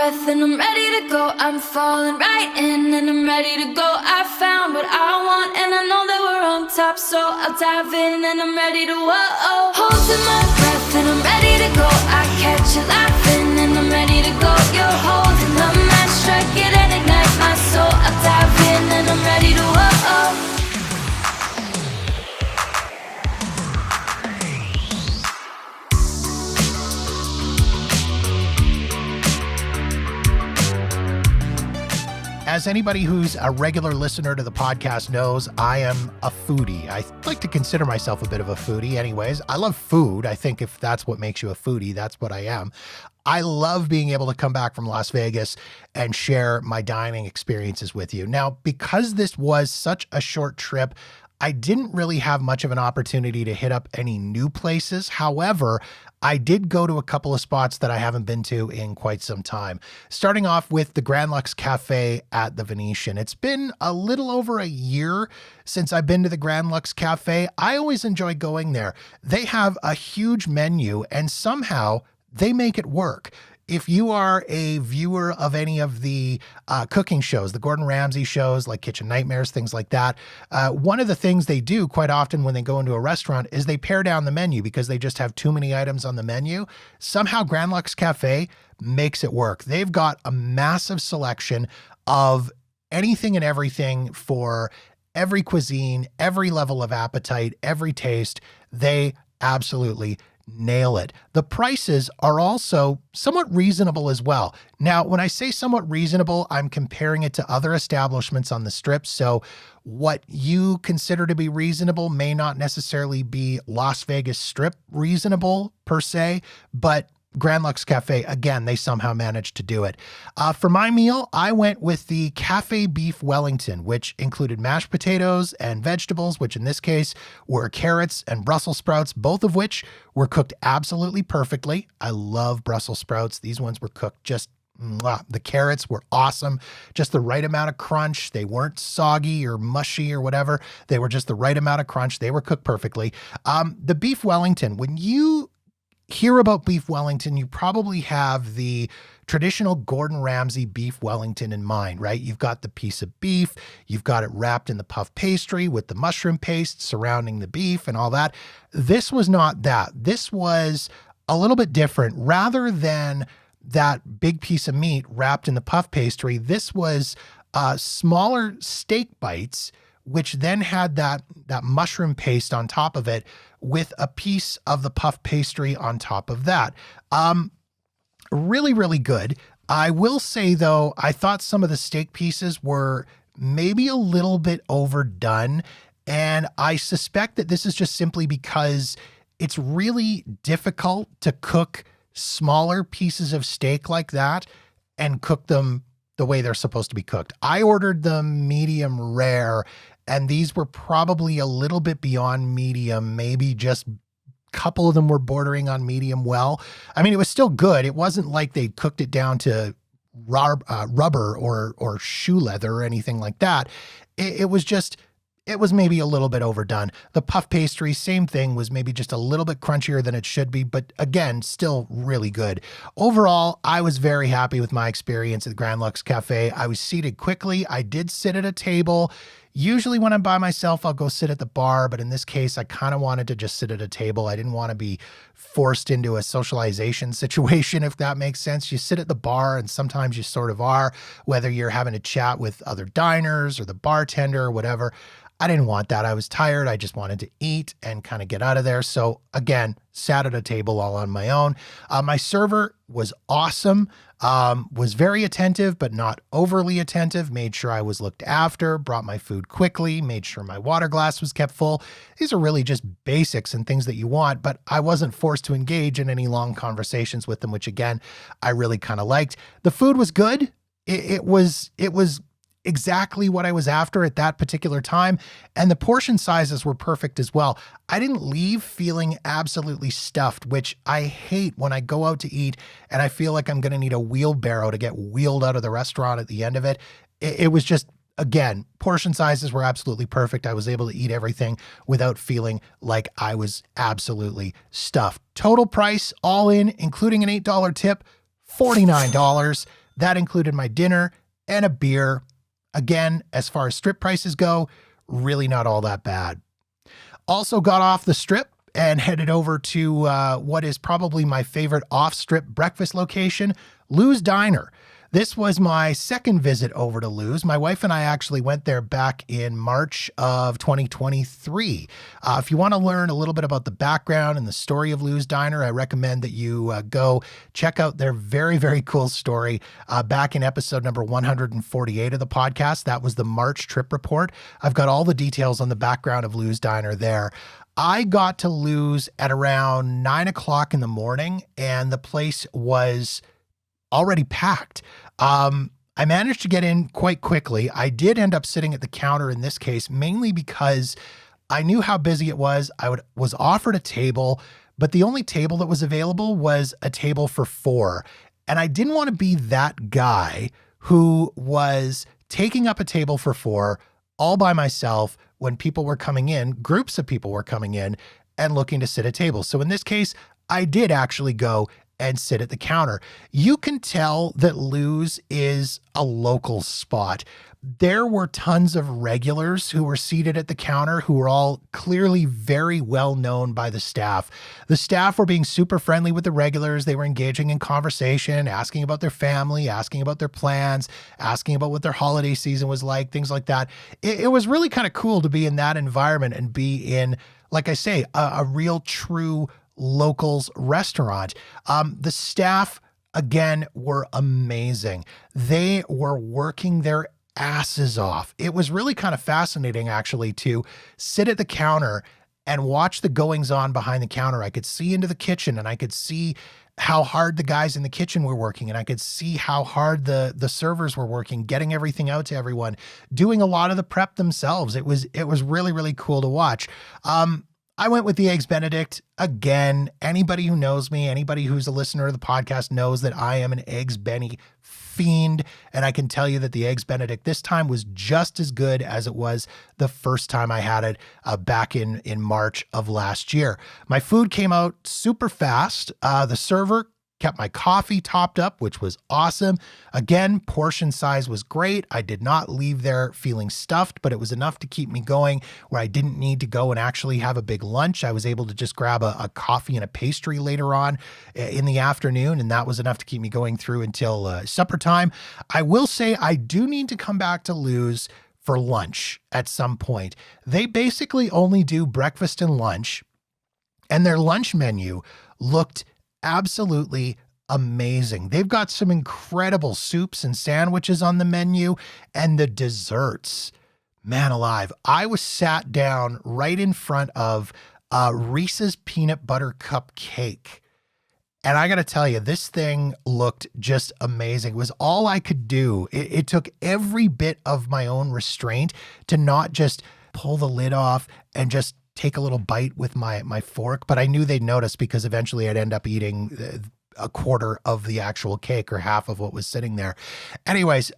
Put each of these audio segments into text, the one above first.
breath and I'm ready to go. I'm falling right in and I'm ready to go. I found what I want and I know that we're on top, so I'll dive in and I'm ready to whoa. Holding my breath and I'm ready to go. I catch you laughing and I'm ready to go. You're holding the match, strike it and ignite my soul. I'll dive in and I'm ready to whoa. As anybody who's a regular listener to the podcast knows, I am a foodie. I like to consider myself a bit of a foodie anyways. I love food. I think if that's what makes you a foodie, that's what I am. I love being able to come back from Las Vegas and share my dining experiences with you. Now, because this was such a short trip, I didn't really have much of an opportunity to hit up any new places. However, I did go to a couple of spots that I haven't been to in quite some time. Starting off with the Grand Lux Cafe at the Venetian. It's been a little over a year since I've been to the Grand Lux Cafe. I always enjoy going there. They have a huge menu and somehow they make it work. If you are a viewer of any of the cooking shows, the Gordon Ramsay shows like Kitchen Nightmares, things like that, one of the things they do quite often when they go into a restaurant is they pare down the menu because they just have too many items on the menu. Somehow Grand Lux Cafe makes it work. They've got a massive selection of anything and everything for every cuisine, every level of appetite, every taste. They absolutely nail it. The prices are also somewhat reasonable as well. Now, when I say somewhat reasonable, I'm comparing it to other establishments on the strip. So what you consider to be reasonable may not necessarily be Las Vegas Strip reasonable per se, but Grand Lux Cafe, again, they somehow managed to do it. For my meal, I went with the Cafe Beef Wellington, which included mashed potatoes and vegetables, which in this case were carrots and Brussels sprouts, both of which were cooked absolutely perfectly. I love Brussels sprouts. These ones were cooked just the carrots were awesome, just the right amount of crunch. They weren't soggy or mushy or whatever. They were just the right amount of crunch. They were cooked perfectly. The Beef Wellington, when you hear about Beef Wellington, you probably have the traditional Gordon Ramsay Beef Wellington in mind, right? You've got the piece of beef, you've got it wrapped in the puff pastry with the mushroom paste surrounding the beef and all that. This was not that. This was a little bit different. Rather than that big piece of meat wrapped in the puff pastry, this was smaller steak bites, which then had that mushroom paste on top of it with a piece of the puff pastry on top of that. Really, really good. I will say though, I thought some of the steak pieces were maybe a little bit overdone. And I suspect that this is just simply because it's really difficult to cook smaller pieces of steak like that and cook them the way they're supposed to be cooked. I ordered them medium rare, and these were probably a little bit beyond medium, maybe just a couple of them were bordering on medium well. I mean, it was still good. It wasn't like they cooked it down to rubber or shoe leather or anything like that. It was maybe a little bit overdone. The puff pastry, same thing, was maybe just a little bit crunchier than it should be, but again, still really good. Overall, I was very happy with my experience at the Grand Lux Cafe. I was seated quickly. I did sit at a table. Usually when I'm by myself, I'll go sit at the bar, but in this case, I kind of wanted to just sit at a table. I didn't want to be forced into a socialization situation, if that makes sense. You sit at the bar and sometimes you sort of are, whether you're having a chat with other diners or the bartender or whatever. I didn't want that. I was tired. I just wanted to eat and kind of get out of there. So again, sat at a table all on my own. My server was awesome, was very attentive, but not overly attentive, made sure I was looked after, brought my food quickly, made sure my water glass was kept full. These are really just basics and things that you want, but I wasn't forced to engage in any long conversations with them, which again, I really kind of liked. The food was good. It was exactly what I was after at that particular time. And the portion sizes were perfect as well. I didn't leave feeling absolutely stuffed, which I hate when I go out to eat and I feel like I'm going to need a wheelbarrow to get wheeled out of the restaurant at the end of it. It was just, again, portion sizes were absolutely perfect. I was able to eat everything without feeling like I was absolutely stuffed. Total price all in, including an $8 tip, $49. That included my dinner and a beer. Again, as far as strip prices go, really not all that bad. Also got off the strip and headed over to what is probably my favorite off-strip breakfast location, Lou's Diner. This was my second visit over to Lou's. My wife and I actually went there back in March of 2023. If you want to learn a little bit about the background and the story of Lou's Diner, I recommend that you go check out their very, very cool story back in episode number 148 of the podcast. That was the March trip report. I've got all the details on the background of Lou's Diner there. I got to Lou's at around 9 o'clock in the morning, and the place was already packed. I managed to get in quite quickly. I did end up sitting at the counter in this case, mainly because I knew how busy it was. I was offered a table, but the only table that was available was a table for 4. And I didn't want to be that guy who was taking up a table for 4 all by myself when people were coming in, groups of people were coming in and looking to sit at tables. So in this case, I did actually go and sit at the counter. You can tell that Lou's is a local spot. There were tons of regulars who were seated at the counter who were all clearly very well known by the staff. The staff were being super friendly with the regulars. They were engaging in conversation, asking about their family, asking about their plans, asking about what their holiday season was like, things like that. It was really kind of cool to be in that environment and be in, like I say, a real true locals restaurant. The staff, again, were amazing. They were working their asses off. It was really kind of fascinating, actually, to sit at the counter and watch the goings on behind the counter. I could see into the kitchen, and I could see how hard the guys in the kitchen were working, and I could see how hard the servers were working, getting everything out to everyone, doing a lot of the prep themselves. It was really, really cool to watch. I went with the Eggs Benedict. Again, anybody who knows me, anybody who's a listener of the podcast knows that I am an Eggs Benny fiend. And I can tell you that the Eggs Benedict this time was just as good as it was the first time I had it back in March of last year. My food came out super fast. The server kept my coffee topped up, which was awesome. Again, portion size was great. I did not leave there feeling stuffed, but it was enough to keep me going where I didn't need to go and actually have a big lunch. I was able to just grab a coffee and a pastry later on in the afternoon, and that was enough to keep me going through until supper time. I will say I do need to come back to Lou's for lunch at some point. They basically only do breakfast and lunch, and their lunch menu looked absolutely amazing. They've got some incredible soups and sandwiches on the menu, and the desserts, man alive. I was sat down right in front of Reese's peanut butter cupcake. And I got to tell you, this thing looked just amazing. It was all I could do. It took every bit of my own restraint to not just pull the lid off and just take a little bite with my fork, but I knew they'd notice because eventually I'd end up eating a quarter of the actual cake or half of what was sitting there. Anyways,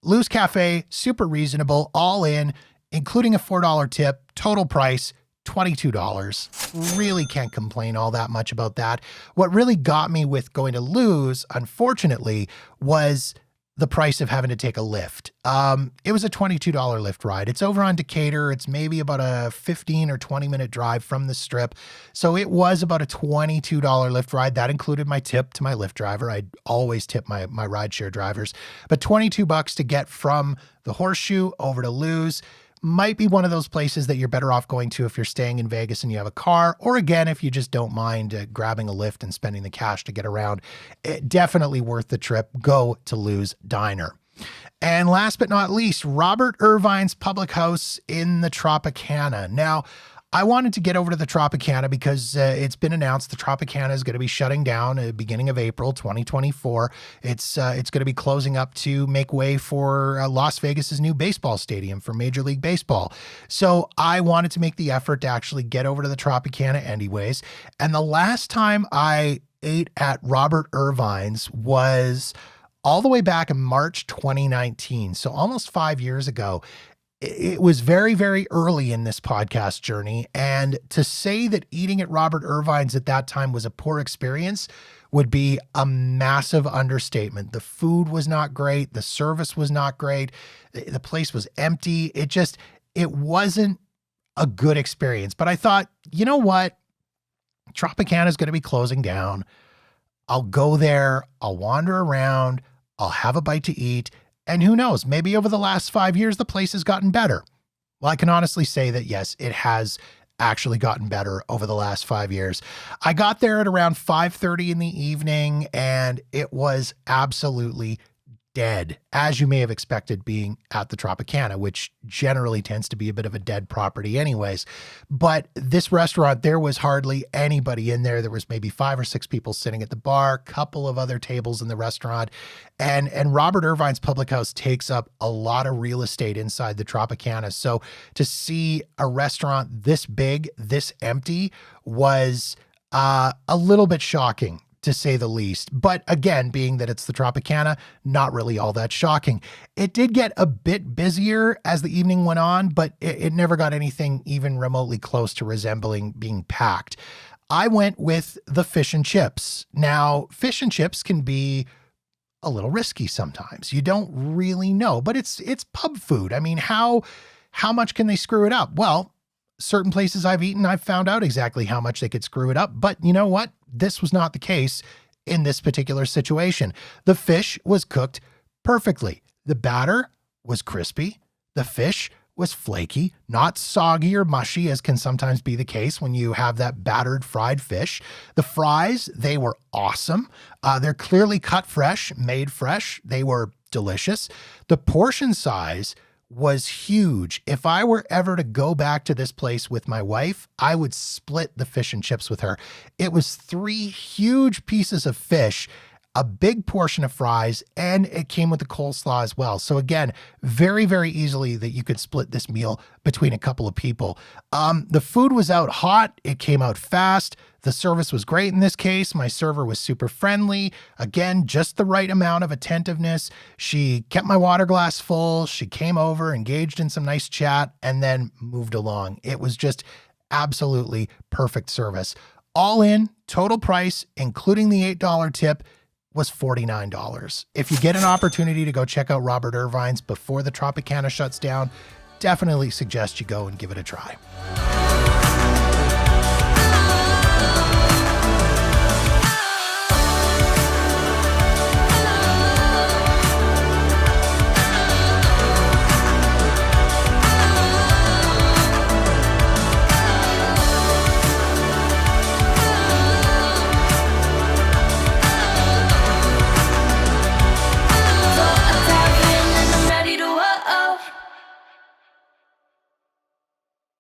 Lou's Cafe, super reasonable, all in, including a $4 tip, total price, $22. Really can't complain all that much about that. What really got me with going to Lou's, unfortunately, was the price of having to take a lift. It was a $22 lift ride. It's over on Decatur. It's maybe about a 15 or 20 minute drive from the strip. So it was about a $22 lift ride. That included my tip to my Lyft driver. I always tip my rideshare drivers, but $22 to get from the Horseshoe over to Lou's. Might be one of those places that you're better off going to if you're staying in Vegas and you have a car, or again, if you just don't mind grabbing a lift and spending the cash to get around. Definitely worth the trip. Go to Lou's Diner. And last but not least, Robert Irvine's Public House in the Tropicana. Now, I wanted to get over to the Tropicana because it's been announced the Tropicana is going to be shutting down at the beginning of April 2024. It's going to be closing up to make way for Las Vegas's new baseball stadium for Major League Baseball. So I wanted to make the effort to actually get over to the Tropicana anyways. And the last time I ate at Robert Irvine's was all the way back in March 2019. So almost 5 years ago. it was very, very early in this podcast journey. And to say that eating at Robert Irvine's at that time was a poor experience would be a massive understatement. The food was not great. The service was not great. The place was empty. It wasn't a good experience. But I thought, you know what? Tropicana is going to be closing down. I'll go there. I'll wander around. I'll have a bite to eat. And who knows, maybe over the last 5 years, the place has gotten better. Well, I can honestly say that, yes, it has actually gotten better over the last 5 years. I got there at around 5:30 in the evening, and it was absolutely dead, as you may have expected being at the Tropicana, which generally tends to be a bit of a dead property anyways. But this restaurant, there was hardly anybody in there. There was maybe 5 or 6 people sitting at the bar, couple of other tables in the restaurant. And Robert Irvine's Public House takes up a lot of real estate inside the Tropicana. So to see a restaurant this big, this empty was a little bit shocking, to say the least. But again, being that it's the Tropicana, not really all that shocking. It did get a bit busier as the evening went on, but it never got anything even remotely close to resembling being packed. I went with the fish and chips. Now, fish and chips can be a little risky sometimes. You don't really know, but it's pub food. I mean, how much can they screw it up? Well, certain places I've eaten, I've found out exactly how much they could screw it up. But you know what? This was not the case in this particular situation. The fish was cooked perfectly. The batter was crispy. The fish was flaky, not soggy or mushy, as can sometimes be the case when you have that battered fried fish. The fries, they were awesome. They're clearly cut fresh, made fresh. They were delicious. The portion size was huge. If I were ever to go back to this place with my wife, I would split the fish and chips with her. It was 3 huge pieces of fish, a big portion of fries, and it came with the coleslaw as well. So again, very, very easily that you could split this meal between a couple of people. The food was out hot. It came out fast. The service was great in this case. My server was super friendly. Again, just the right amount of attentiveness. She kept my water glass full. She came over, engaged in some nice chat, and then moved along. It was just absolutely perfect service. All in, total price, including the $8 tip, was $49. If you get an opportunity to go check out Robert Irvine's before the Tropicana shuts down, definitely suggest you go and give it a try.